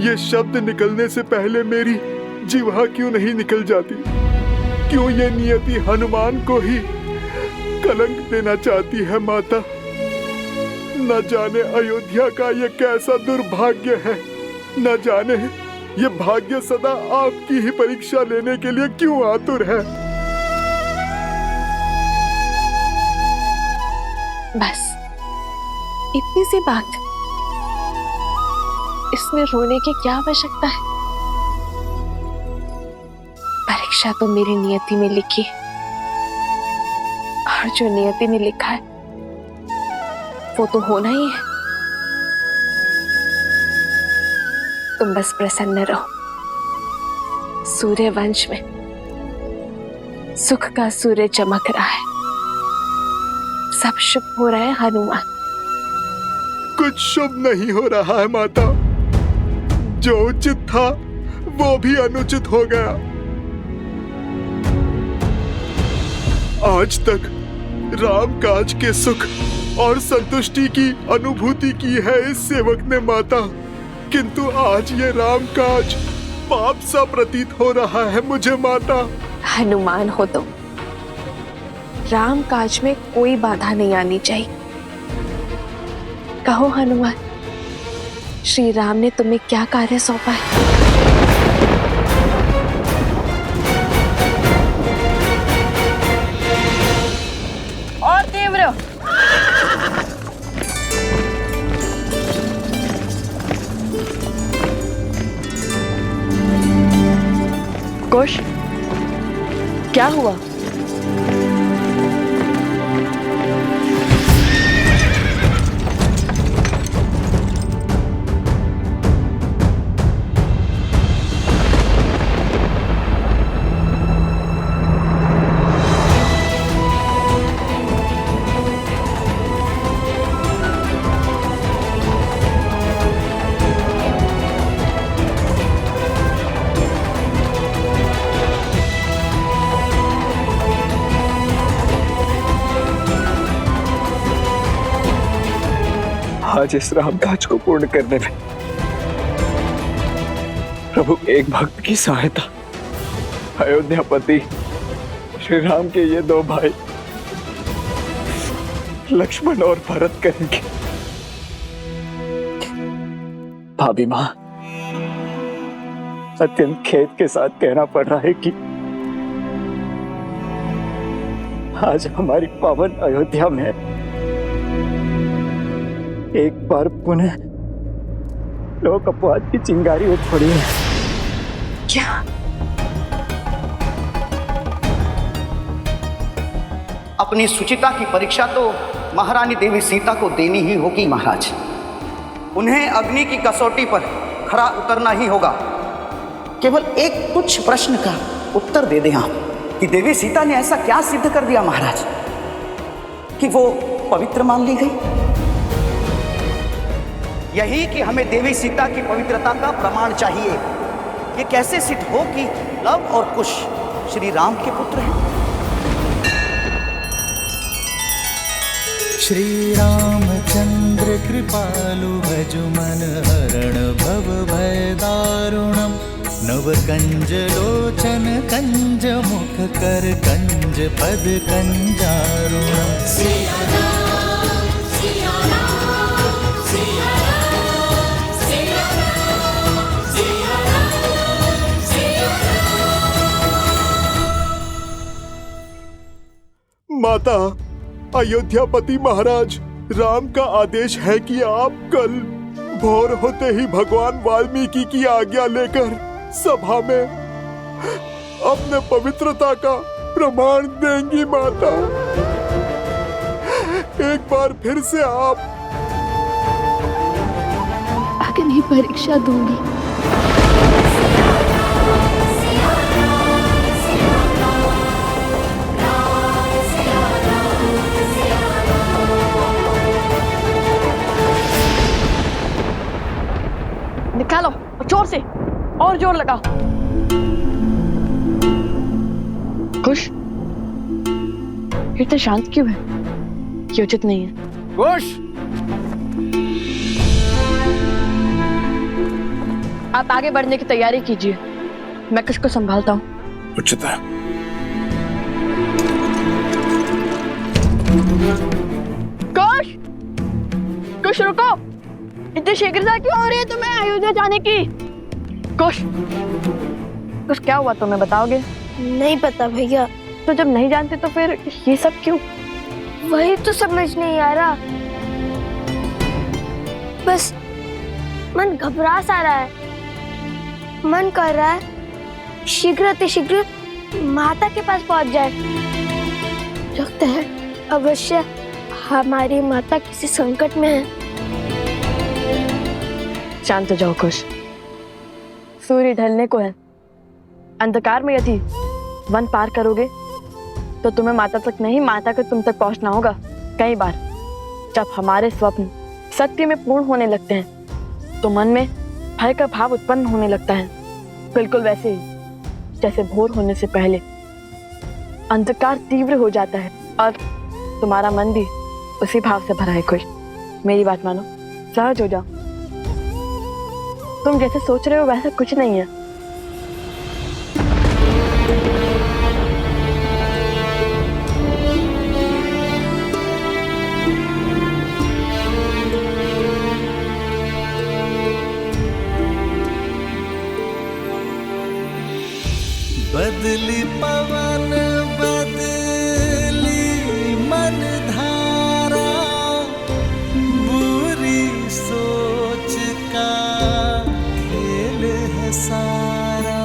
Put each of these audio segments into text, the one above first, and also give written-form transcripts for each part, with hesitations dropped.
ये शब्द निकलने से पहले मेरी जिह्वा क्यों नहीं निकल जाती? क्यों ये नियति हनुमान को ही कलंक देना चाहती है माता? न जाने अयोध्या का ये कैसा दुर्भाग्य है, न जाने ये भाग्य सदा आपकी ही परीक्षा लेने के लिए क्यों आतुर है। बस इतनी सी बात, इसमें रोने की क्या आवश्यकता है? परीक्षा तो मेरी नियति में लिखी है, और जो नियति में लिखा है वो तो होना ही है। तुम बस प्रसन्न रहो। सूर्य वंश में सुख का सूर्य चमक रहा है, सब शुभ हो रहा है हनुमान। कुछ शुभ नहीं हो रहा है माता। जो उचित था वो भी अनुचित हो गया। आज तक राम काज के सुख और संतुष्टि की अनुभूति की है इस सेवक ने माता, किंतु आज ये राम काज पाप सा प्रतीत हो रहा है मुझे माता। हनुमान हो तो राम काज में कोई बाधा नहीं आनी चाहिए। कहो हनुमान, श्री राम ने तुम्हें क्या कार्य सौंपा है? और तीव्र। कुश, क्या हुआ? आज इस राम काज को पूर्ण करने में प्रभु एक भक्त की सहायता अयोध्यापति श्री राम के ये दो भाई लक्ष्मण और भरत करेंगे। भाभी मां, अत्यंत खेद के साथ कहना पड़ रहा है कि आज हमारी पावन अयोध्या में एक बार पुनः लोक अपवाद की चिंगारी उठ पड़ी है। क्या? अपनी सुचिता की परीक्षा तो महारानी देवी सीता को देनी ही होगी महाराज। उन्हें अग्नि की कसौटी पर खरा उतरना ही होगा। केवल एक तुच्छ प्रश्न का उत्तर दे दें आप कि देवी सीता ने ऐसा क्या सिद्ध कर दिया महाराज कि वो पवित्र मान ली गई? यही कि हमें देवी सीता की पवित्रता का प्रमाण चाहिए। ये कैसे सिद्ध हो कि लव और कुश श्री राम के पुत्र हैं? श्री रामचंद्र कृपालु भजु मन हरण भव भय दारुणम नव कंज लोचन कंज मुख कर कंज पद कंजारुणम। माता, अयोध्यापति महाराज, राम का आदेश है कि आप कल भोर होते ही भगवान वाल्मीकि की आज्ञा लेकर सभा में अपने पवित्रता का प्रमाण देंगी माता। एक बार फिर से आप अग्नि परीक्षा दूंगी। निकालो जोर से, और जोर लगाओ। कुश, इतना शांत क्यों है? ये उचित नहीं है। कुश, आप आगे बढ़ने की तैयारी कीजिए, मैं कुछ को संभालता हूँ। उचित है। कुश, कुश रुको, इतनी शीघ्रता क्यों हो रही है तुम्हें अयोध्या जाने की? कुश, कुछ क्या हुआ तुम्हें बताओगे? नहीं पता भैया। तो जब नहीं जानते तो फिर ये सब क्यों? वही तो समझ नहीं आ रहा, बस मन घबरा सा रहा है। मन कर रहा है शीघ्र माता के पास पहुंच जाए। लगता है अवश्य हमारी माता किसी संकट में है। शांत हो जाओ कुश, सूर्य ढलने को है। अंधकार में यदि वन पार करोगे तो तुम्हें माता तक नहीं, माता को तुम तक पहुंचना होगा। कई बार जब हमारे स्वप्न सत्य में पूर्ण होने लगते हैं तो मन में भय का भाव उत्पन्न होने लगता है, बिल्कुल वैसे ही जैसे भोर होने से पहले अंधकार तीव्र हो जाता है और तुम्हारा मन भी उसी भाव से भरा है। कुश, मेरी बात मानो, सहज हो जाओ। तुम जैसे सोच रहे हो वैसा कुछ नहीं है। बदली पवन बदली मन धारा, बुरी सोच का खेल है सारा।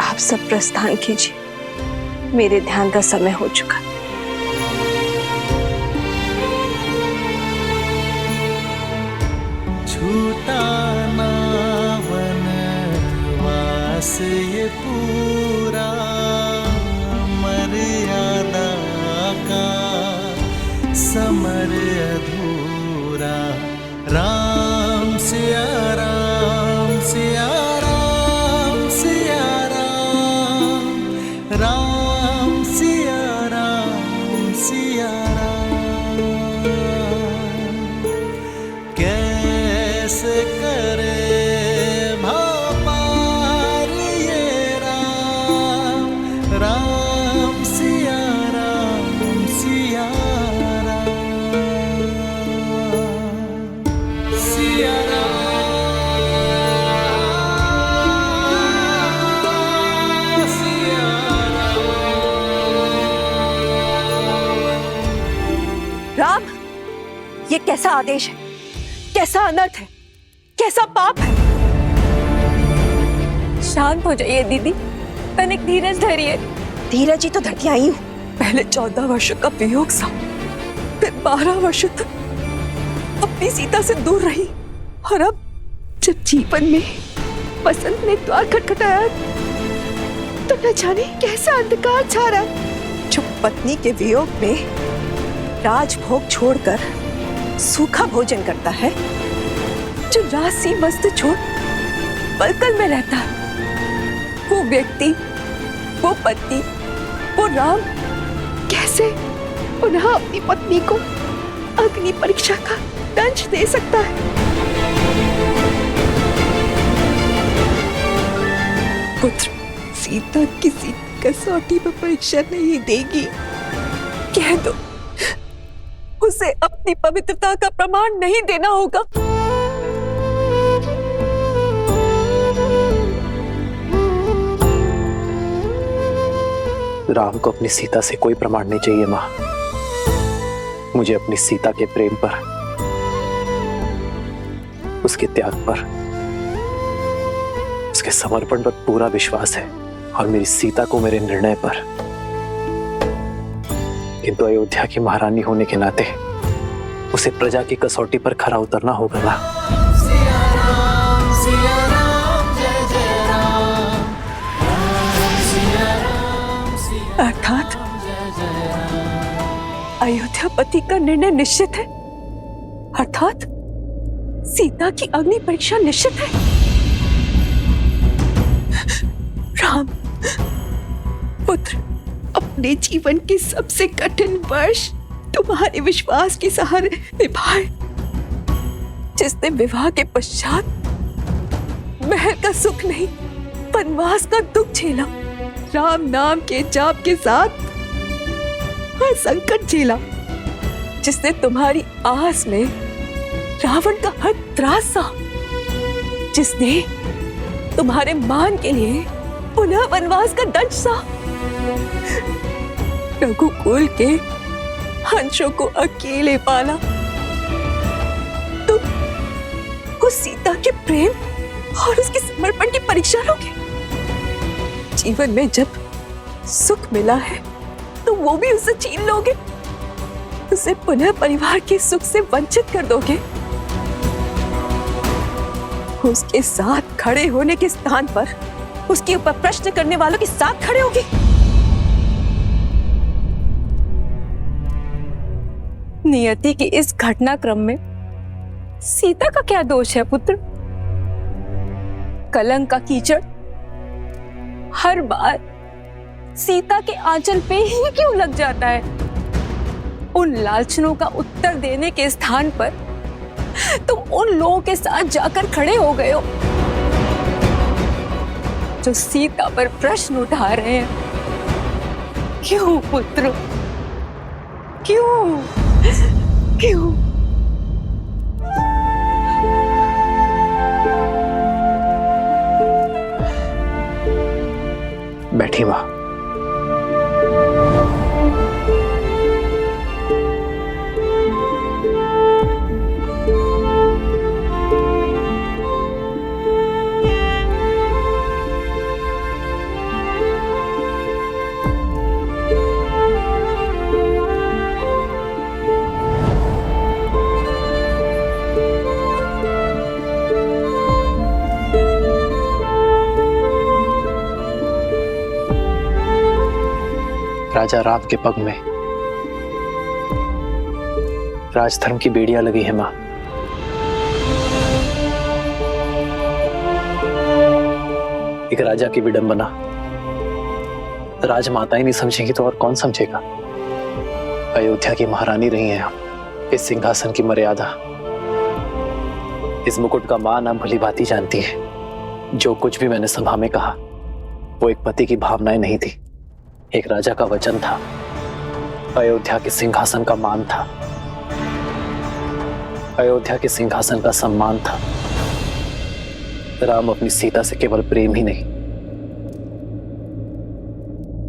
आप सब प्रस्थान कीजिए, मेरे ध्यान का समय हो चुका। छूटा ना वनवास ये पूरा, मर्यादा का समर अधूरा। राम सिया राम सिया राम सिया राम, राम सिया राम सिया राम। कैसे करे भापार ये राम, राम सिया राम सिया राम, सिया राम सिया राम, ये कैसा आदेश है? कैसा अनर्थ है? कैसा पाप है? शांत हो जाइए दीदी, तनिक धीरज धरिए। धीरज ही तो धरती आई हूँ। पहले 14 वर्षों का वियोग सा, फिर 12 वर्षों तक अपनी सीता से दूर रही, और अब जब जीवन में बसंत ने द्वार खटखटाया तो न जाने कैसा अंधकार छा रहा। जो पत्नी के वियोग में राजभोग छोड़कर सूखा भोजन करता है, जो राशि वस्त्र छोड़ पलकल में रहता है, वो व्यक्ति, वो पति, वो राम कैसे पुनः अपनी पत्नी को अग्नि परीक्षा का दंश दे सकता है? पुत्र, सीता किसी कसौटी पर परीक्षा नहीं देगी। कह दो, उसे अपनी पवित्रता का प्रमाण नहीं देना होगा। राम को अपनी सीता से कोई प्रमाण नहीं चाहिए माँ। मुझे अपनी सीता के प्रेम पर, उसके त्याग पर, उसके समर्पण पर पूरा विश्वास है, और मेरी सीता को मेरे निर्णय पर। किंतु अयोध्या की महारानी होने के नाते उसे प्रजा की कसौटी पर खरा उतरना होगा ना। अर्थात अयोध्यापति का निर्णय निश्चित है, अर्थात सीता की अग्नि परीक्षा निश्चित है। राम पुत्र अपने जीवन के सबसे कठिन वर्ष तुम्हारे विश्वास के सहारे निभाए, जिसने विवाह के पश्चात महल का सुख नहीं वनवास का दुख झेला, राम नाम के जाप के साथ हर संकट झेला, जिसने तुम्हारी आस में रावण का हर त्रास सहा, जिसने तुम्हारे मान के लिए पुनः वनवास का दंड सहा, रघुकुल के हंसों को अकेले पाला, तुम उस सीता के प्रेम और उसके समर्पण की परीक्षा लोगे। जीवन में जब सुख मिला है तो वो भी उसे छीन लोगे, उसे पुनः परिवार के सुख से वंचित कर दोगे, उसके साथ खड़े होने के स्थान पर उसके ऊपर प्रश्न करने वालों के साथ खड़े होगे। नियति के इस घटनाक्रम में सीता का क्या दोष है पुत्र? कलंक का कीचड़ हर बार सीता के आंचल पे ही क्यों लग जाता है? उन लालचनों का उत्तर देने के स्थान पर तुम उन लोगों के साथ जाकर खड़े हो गए हो जो सीता पर प्रश्न उठा रहे हैं। क्यों पुत्र, क्यों क्यों? बैठी मां। राजा राम के पग में राजधर्म की बेड़ियां लगी है मां। एक राजा की विडंबना राजमाता ही नहीं समझेगी तो और कौन समझेगा? अयोध्या की महारानी रही हैं हम। इस सिंहासन की मर्यादा, इस मुकुट का मान आप भली भांति जानती है। जो कुछ भी मैंने सभा में कहा वो एक पति की भावनाएं नहीं थी, एक राजा का वचन था, अयोध्या के सिंहासन का मान था, अयोध्या के सिंहासन का सम्मान था। राम अपनी सीता से केवल प्रेम ही नहीं,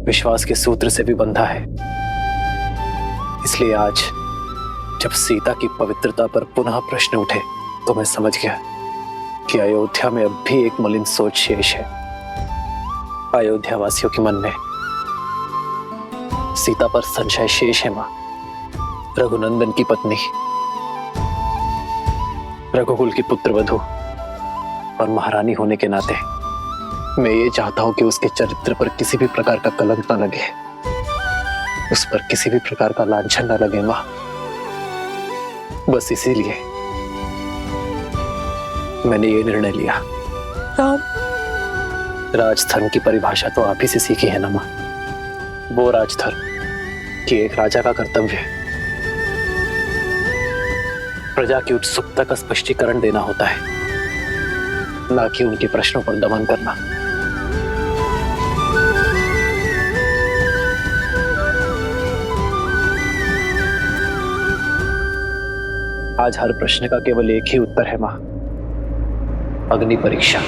विश्वास के सूत्र से भी बंधा है। इसलिए आज जब सीता की पवित्रता पर पुनः प्रश्न उठे तो मैं समझ गया कि अयोध्या में अब भी एक मलिन सोच शेष है। अयोध्या वासियों के मन में सीता पर संशय शेष है मां। रघुनंदन की पत्नी, रघुकुल की पुत्रवधू और महारानी होने के नाते मैं ये चाहता हूं कि उसके चरित्र पर किसी भी प्रकार का कलंक न लगे, उस पर किसी भी प्रकार का लांछन न लगे मां। बस इसीलिए मैंने ये निर्णय लिया। राम, राजधर्म की परिभाषा तो आप ही से सीखी है ना मां। वो राजधर्म कि एक राजा का कर्तव्य है प्रजा की उत्सुकता का स्पष्टीकरण देना होता है, ना कि उनके प्रश्नों पर दमन करना। आज हर प्रश्न का केवल एक ही उत्तर है मां, अग्नि परीक्षा।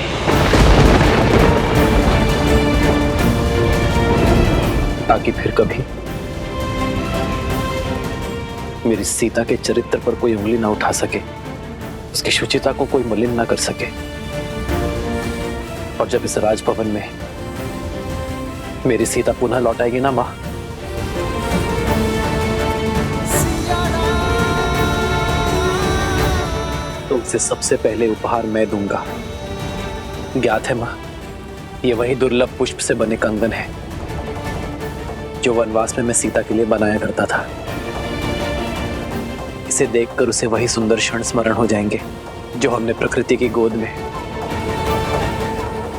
ताकि फिर कभी मेरी सीता के चरित्र पर कोई उंगली ना उठा सके, उसकी शुचिता को कोई मलिन ना कर सके। और जब इस राजभवन में मेरी सीता पुनः लौट आएगी ना मां, तो उसे सबसे पहले उपहार मैं दूंगा। ज्ञात है मां, ये वही दुर्लभ पुष्प से बने कंगन है जो वनवास में मैं सीता के लिए बनाया करता था। इसे देखकर उसे वही सुंदर क्षण स्मरण हो जाएंगे जो हमने प्रकृति की गोद में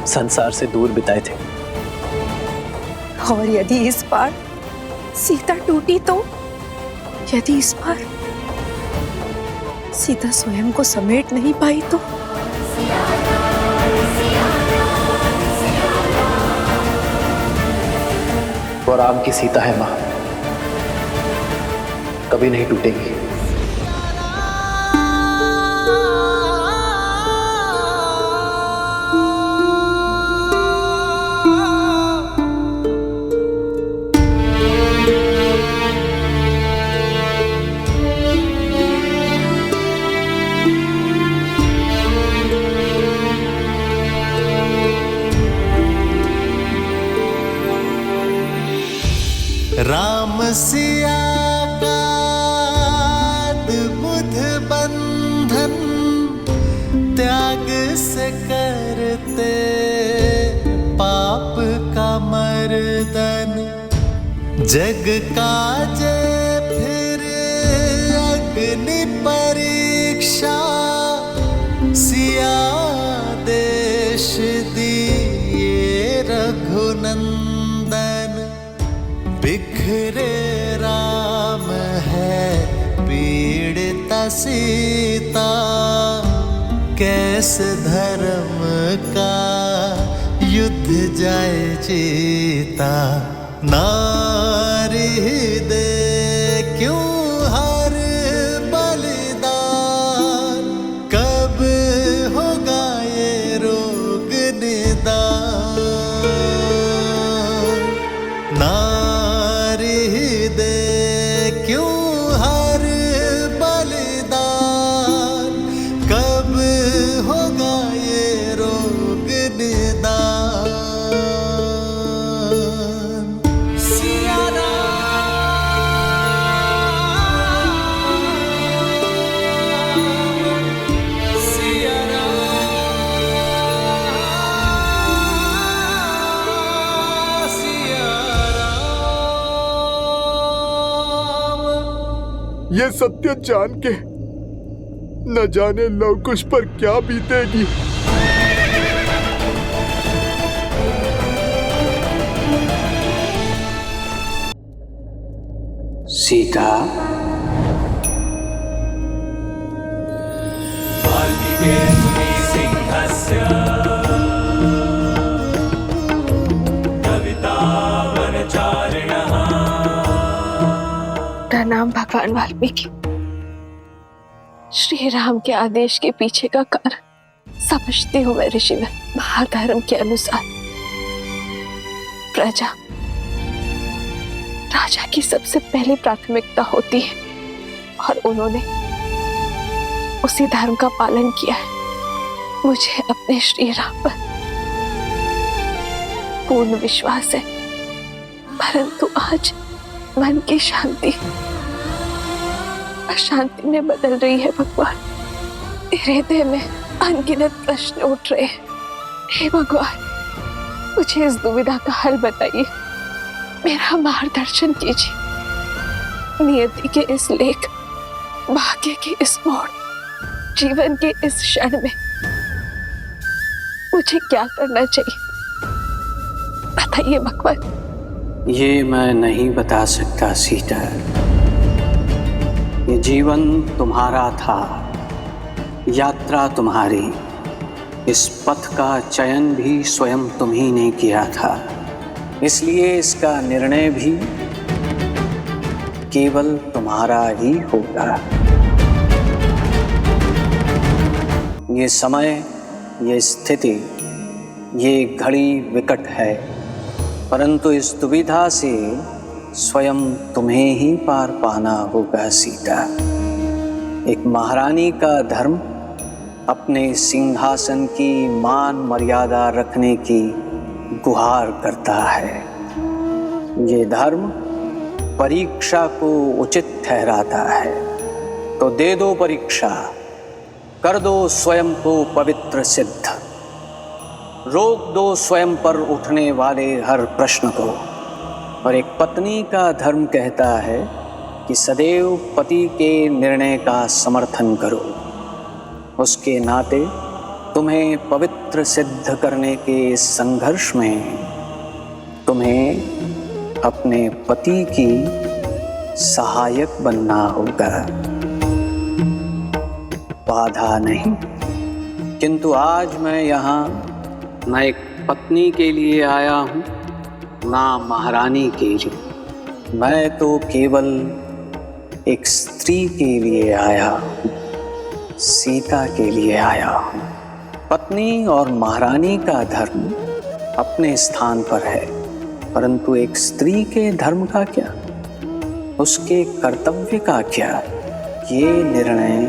संसार से दूर बिताए थे। और यदि इस बार सीता टूटी तो यदि इस बार सीता स्वयं को समेट नहीं पाई तो वो राम की सीता है मां, कभी नहीं टूटेगी। राम सिया का अद्भुत बंधन त्याग से करते पाप का मर्दन, जग का जय फिर अग्नि परीक्षा, सिया देश दिए रघुनंदन, बिखरे राम है पीड़िता सीता, कैसे धर्म का युद्ध जाए जीता, नारी दे क्यों हर बलिदान, कब होगा ये रोग निदान, नारी दे क्यों हर बलिदान, कब होगा ये रोग निदान। सिया राम, सिया राम, सिया राम। ये सत्य जान के न जाने लवकुश पर क्या बीतेगी। सीता, प्रणाम भगवान वाल्मीकि। श्री राम के आदेश के पीछे का कारण समझती हूँ मैं ऋषिवर। महाधर्म के अनुसार प्रजा राजा की सबसे पहली प्राथमिकता होती है और उन्होंने उसी धर्म का पालन किया है। मुझे अपने श्री राम पर पूर्ण विश्वास है, परंतु आज मन की शांति अशांति में बदल रही है। भगवान, मेरे हृदय में अनगिनत प्रश्न उठ रहे हैं। हे भगवान, मुझे इस दुविधा का हल बताइए, मेरा मार्गदर्शन कीजिए। नियति के इस लेख, भाग्य के इस मोड़, जीवन के इस क्षण में मुझे क्या करना चाहिए, बताइए भगवान। ये मैं नहीं बता सकता सीता। ये जीवन तुम्हारा था, यात्रा तुम्हारी, इस पथ का चयन भी स्वयं तुम्ही ने किया था, इसलिए इसका निर्णय भी केवल तुम्हारा ही होगा। ये समय, ये स्थिति, ये घड़ी विकट है, परंतु इस दुविधा से स्वयं तुम्हें ही पार पाना होगा सीता। एक महारानी का धर्म अपने सिंहासन की मान मर्यादा रखने की गुहार करता है। ये धर्म परीक्षा को उचित ठहराता है, तो दे दो परीक्षा, कर दो स्वयं को पवित्र सिद्ध, रोक दो स्वयं पर उठने वाले हर प्रश्न को। और एक पत्नी का धर्म कहता है कि सदैव पति के निर्णय का समर्थन करो। उसके नाते तुम्हें पवित्र सिद्ध करने के इस संघर्ष में तुम्हें अपने पति की सहायक बनना होगा, बाधा नहीं। किंतु आज मैं यहाँ न एक पत्नी के लिए आया हूँ, ना महारानी के लिए। मैं तो केवल एक स्त्री के लिए आया हूँ, सीता के लिए आया हूँ। पत्नी और महारानी का धर्म अपने स्थान पर है, परंतु एक स्त्री के धर्म का क्या, उसके कर्तव्य का क्या, ये निर्णय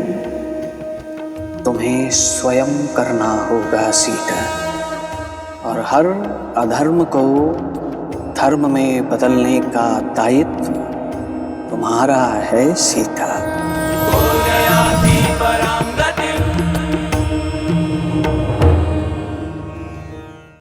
तुम्हें स्वयं करना होगा सीता। और हर अधर्म को धर्म में बदलने का दायित्व तुम्हारा है सीता। हो गया दीपरांगत